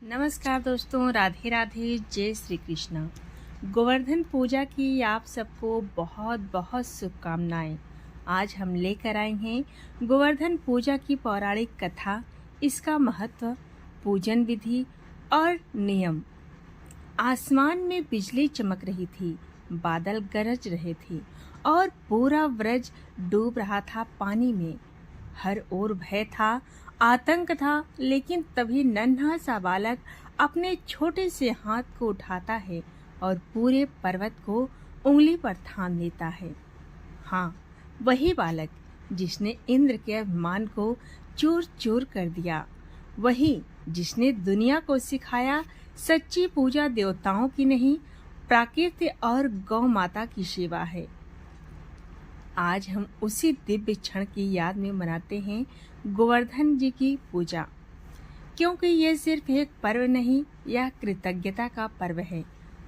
नमस्कार दोस्तों, राधे राधे, जय श्री कृष्ण। गोवर्धन पूजा की आप सबको बहुत बहुत शुभकामनाएं। आज हम लेकर आए हैं गोवर्धन पूजा की पौराणिक कथा, इसका महत्व, पूजन विधि और नियम। आसमान में बिजली चमक रही थी, बादल गरज रहे थे और पूरा व्रज डूब रहा था पानी में। हर ओर भय था, आतंक था, लेकिन तभी नन्हा सा बालक अपने छोटे से हाथ को उठाता है और पूरे पर्वत को उंगली पर थाम लेता है। हाँ, वही बालक जिसने इंद्र के अभिमान को चूर चूर कर दिया, वही जिसने दुनिया को सिखाया सच्ची पूजा देवताओं की नहीं, प्रकृति और गौ माता की सेवा है। आज हम उसी दिव्य क्षण की याद में मनाते हैं गोवर्धन जी की पूजा, क्योंकि ये सिर्फ एक पर्व नहीं, यह कृतज्ञता का पर्व है।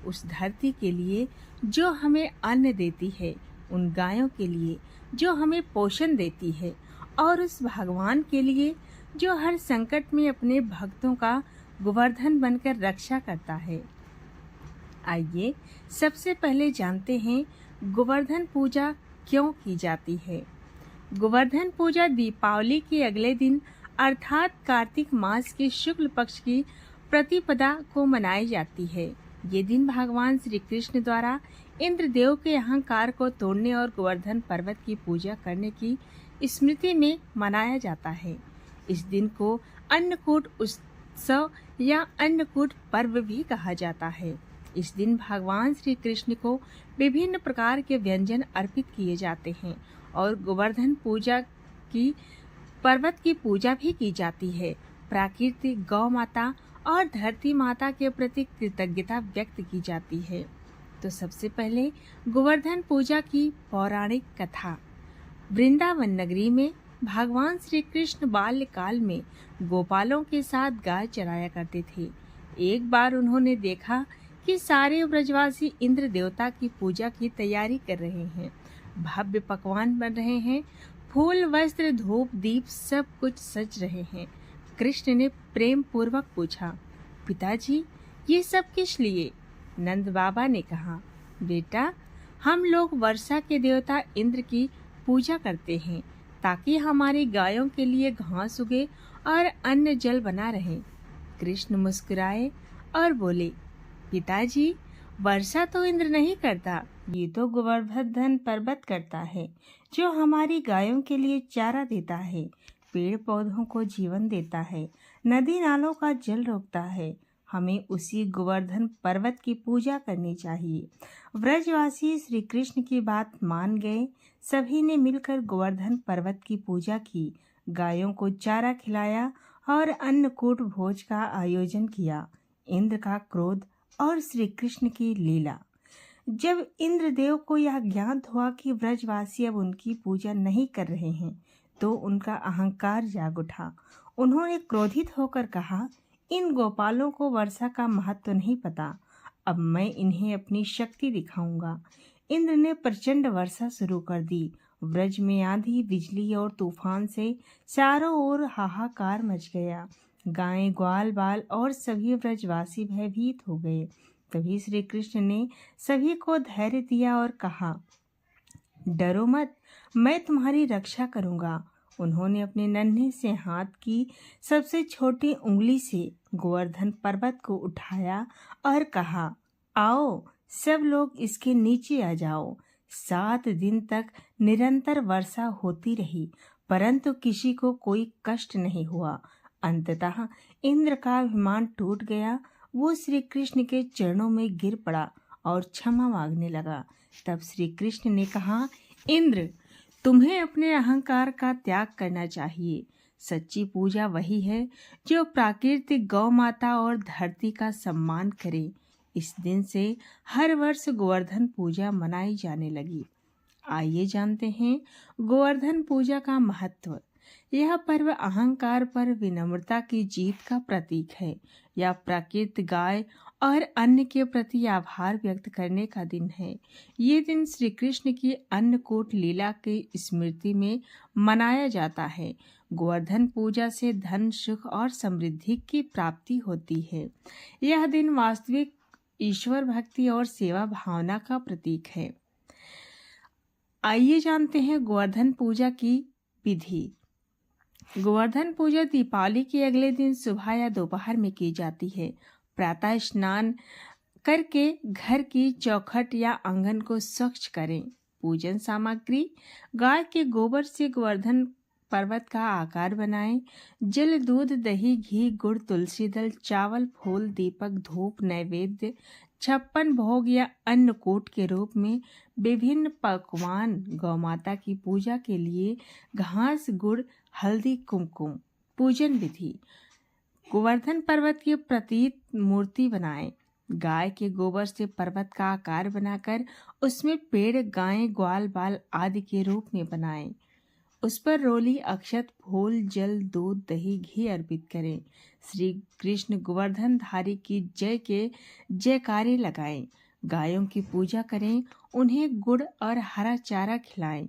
उस धरती के लिए जो हमें अन्न देती है, उन गायों के लिए जो हमें पोषण देती है, और उस भगवान के लिए जो हर संकट में अपने भक्तों का गोवर्धन बनकर रक्षा करता है। आइए सबसे पहले जानते हैं गोवर्धन पूजा क्यों की जाती है। गोवर्धन पूजा दीपावली के अगले दिन अर्थात कार्तिक मास के शुक्ल पक्ष की प्रतिपदा को मनाई जाती है। ये दिन भगवान श्री कृष्ण द्वारा इंद्रदेव के अहंकार को तोड़ने और गोवर्धन पर्वत की पूजा करने की स्मृति में मनाया जाता है। इस दिन को अन्नकूट उत्सव या अन्नकूट पर्व भी कहा जाता है। इस दिन भगवान श्री कृष्ण को विभिन्न प्रकार के व्यंजन अर्पित किए जाते हैं और गोवर्धन पूजा की पर्वत की पूजा भी की जाती है। प्रकृति, गौ माता और धरती माता के प्रति कृतज्ञता व्यक्त की जाती है। तो सबसे पहले गोवर्धन पूजा की पौराणिक कथा। वृंदावन नगरी में भगवान श्री कृष्ण बाल्यकाल में गोपालों के साथ गाय चराया करते थे। एक बार उन्होंने देखा कि सारे ब्रजवासी इंद्र देवता की पूजा की तैयारी कर रहे हैं। भव्य पकवान बन रहे हैं, फूल, वस्त्र, धूप, दीप सब कुछ सज रहे हैं। कृष्ण ने प्रेम पूर्वक पूछा, पिताजी ये सब किस लिए? नंद बाबा ने कहा, बेटा हम लोग वर्षा के देवता इंद्र की पूजा करते हैं ताकि हमारी गायों के लिए घास उगे और अन्न जल बना रहे। कृष्ण मुस्कुराए और बोले, पिताजी वर्षा तो इंद्र नहीं करता, ये तो गोवर्धन पर्वत करता है, जो हमारी गायों के लिए चारा देता है, पेड़ पौधों को जीवन देता है, नदी नालों का जल रोकता है। हमें उसी गोवर्धन पर्वत की पूजा करनी चाहिए। व्रजवासी श्री कृष्ण की बात मान गए। सभी ने मिलकर गोवर्धन पर्वत की पूजा की, गायों को चारा खिलाया और अन्नकूट भोज का आयोजन किया। इंद्र का क्रोध और श्री कृष्ण की लीला। जब इंद्रदेव को यह ज्ञात हुआ कि व्रजवासी अब उनकी पूजा नहीं कर रहे हैं, तो उनका अहंकार जाग उठा। उन्होंने क्रोधित होकर कहा, इन गोपालों को वर्षा का महत्व नहीं पता, अब मैं इन्हें अपनी शक्ति दिखाऊंगा। इंद्र ने प्रचंड वर्षा शुरू कर दी। व्रज में आंधी, बिजली और तूफान से चारों ओर हाहाकार मच गया। गायें, ग्वाल बाल और सभी व्रजवासी भयभीत हो गए। तभी श्री कृष्ण ने सभी को धैर्य दिया और कहा, डरो मत, मैं तुम्हारी रक्षा करूंगा। उन्होंने अपने नन्हे से हाथ की सबसे छोटी उंगली से गोवर्धन पर्वत को उठाया और कहा, आओ सब लोग इसके नीचे आ जाओ। 7 दिन तक निरंतर वर्षा होती रही, परंतु किसी को कोई कष्ट नहीं हुआ। अंततः इंद्र का अभिमान टूट गया। वो श्री कृष्ण के चरणों में गिर पड़ा और क्षमा मांगने लगा। तब श्री कृष्ण ने कहा, इंद्र तुम्हें अपने अहंकार का त्याग करना चाहिए। सच्ची पूजा वही है जो प्राकृतिक, गौ माता और धरती का सम्मान करे। इस दिन से हर वर्ष गोवर्धन पूजा मनाई जाने लगी। आइए जानते हैं गोवर्धन पूजा का महत्व। यह पर्व अहंकार पर विनम्रता की जीत का प्रतीक है। यह प्रकृति, गाय और अन्न के प्रति आभार व्यक्त करने का दिन है। ये दिन श्री कृष्ण की अन्नकूट लीला की स्मृति में मनाया जाता है। गोवर्धन पूजा से धन, सुख और समृद्धि की प्राप्ति होती है। यह दिन वास्तविक ईश्वर भक्ति और सेवा भावना का प्रतीक है। आइए जानते हैं गोवर्धन पूजा की विधि। गोवर्धन पूजा दीपावली के अगले दिन सुबह या दोपहर में की जाती है। प्रातः स्नान करके घर की चौखट या आंगन को स्वच्छ करें। पूजन सामग्री: गाय के गोबर से गोवर्धन पर्वत का आकार बनाएं। जल, दूध, दही, घी, गुड़, तुलसी दल, चावल, फूल, दीपक, धूप, नैवेद्य, 56 भोग या अन्नकूट के रूप में विभिन्न पकवान। गौमाता की पूजा के लिए घास, गुड़, हल्दी, कुमकुम। पूजन विधि: गोवर्धन पर्वत की प्रतीक मूर्ति बनाएं। गाय के गोबर से पर्वत का आकार बनाकर उसमें पेड़, गाय, ग्वाल, बाल आदि के रूप में बनाएं। उस पर रोली, अक्षत, फूल, जल, दूध, दही, घी अर्पित करें। श्री कृष्ण गोवर्धन धारी की जय के जयकारे लगाएं। गायों की पूजा करें, उन्हें गुड़ और हरा चारा खिलाएं।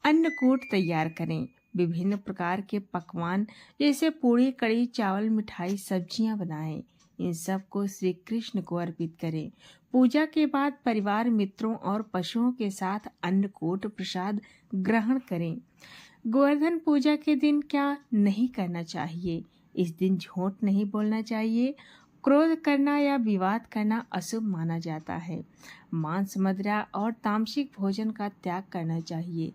अन्नकूट तैयार करें। विभिन्न प्रकार के पकवान जैसे पूड़ी, कड़ी, चावल, मिठाई, सब्जियां बनाएं। इन सब को श्री कृष्ण को अर्पित करें। पूजा के बाद परिवार, मित्रों और पशुओं के साथ अन्नकूट प्रसाद ग्रहण करें। गोवर्धन पूजा के दिन क्या नहीं करना चाहिए? इस दिन झूठ नहीं बोलना चाहिए। क्रोध करना या विवाद करना अशुभ माना जाता है। मांस, मदिरा और तामसिक भोजन का त्याग करना चाहिए।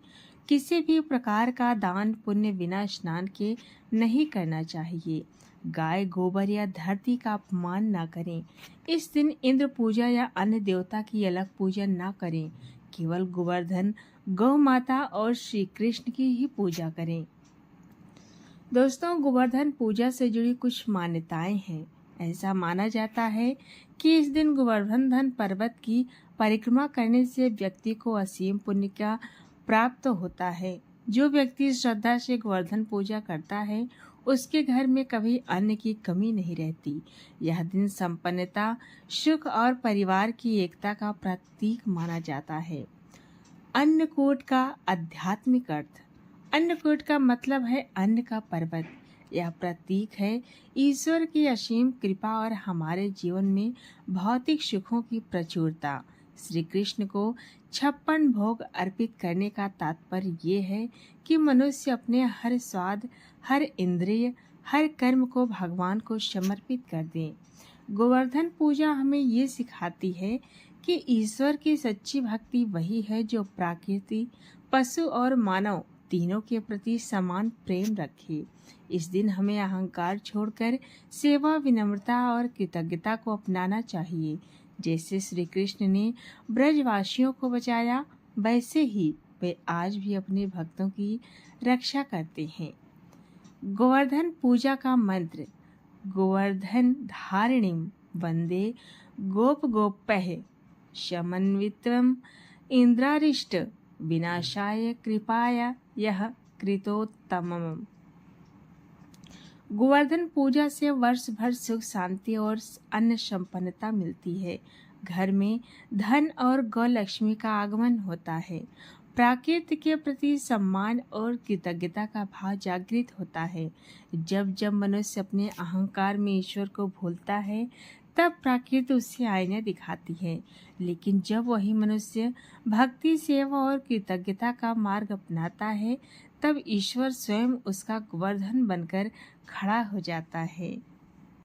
किसी भी प्रकार का दान पुण्य बिना स्नान के नहीं करना चाहिए। गाय, गोबर या धरती का अपमान न करें। इस दिन इंद्र पूजा या अन्य देवता की अलग पूजा न करें। केवल गोवर्धन, गौ माता और श्री कृष्ण की ही पूजा करें। दोस्तों, गोवर्धन पूजा से जुड़ी कुछ मान्यताएं हैं। ऐसा माना जाता है कि इस दिन गोवर्धन पर्वत की परिक्रमा करने से व्यक्ति को असीम पुण्य का प्राप्त होता है। जो व्यक्ति श्रद्धा से गोवर्धन पूजा करता है उसके घर में कभी अन्न की कमी नहीं रहती। यह दिन संपन्नता, सुख और परिवार की एकता का प्रतीक माना जाता है। अन्नकूट का आध्यात्मिक अर्थ: अन्नकूट का मतलब है अन्न का पर्वत। यह प्रतीक है ईश्वर की असीम कृपा और हमारे जीवन में भौतिक सुखों की प्रचुरता। श्री कृष्ण को 56 भोग अर्पित करने का तात्पर्य ये है कि मनुष्य अपने हर स्वाद, हर इंद्रिय, हर कर्म को भगवान को समर्पित कर दे। गोवर्धन पूजा हमें ये सिखाती है कि ईश्वर की सच्ची भक्ति वही है जो प्रकृति, पशु और मानव तीनों के प्रति समान प्रेम रखे। इस दिन हमें अहंकार छोड़कर सेवा, विनम्रता और कृतज्ञता को अपनाना चाहिए। जैसे श्री कृष्ण ने ब्रजवासियों को बचाया, वैसे ही वे आज भी अपने भक्तों की रक्षा करते हैं। गोवर्धन पूजा का मंत्र: गोवर्धन धारिणीं वंदे गोप गोप्यः समन्वितम् इंद्रारिष्ट विनाशाय कृपाया यह कृतोत्तमम्। गोवर्धन पूजा से वर्ष भर सुख, शांति और अन्न संपन्नता मिलती है। घर में धन और गौ लक्ष्मी का आगमन होता है। प्रकृति के प्रति सम्मान और कृतज्ञता का भाव जागृत होता है। जब जब मनुष्य अपने अहंकार में ईश्वर को भूलता है तब प्रकृति उसे आईने दिखाती है। लेकिन जब वही मनुष्य भक्ति, सेवा और कृतज्ञता का मार्ग अपनाता है तब ईश्वर स्वयं उसका गोवर्धन बनकर खड़ा हो जाता है।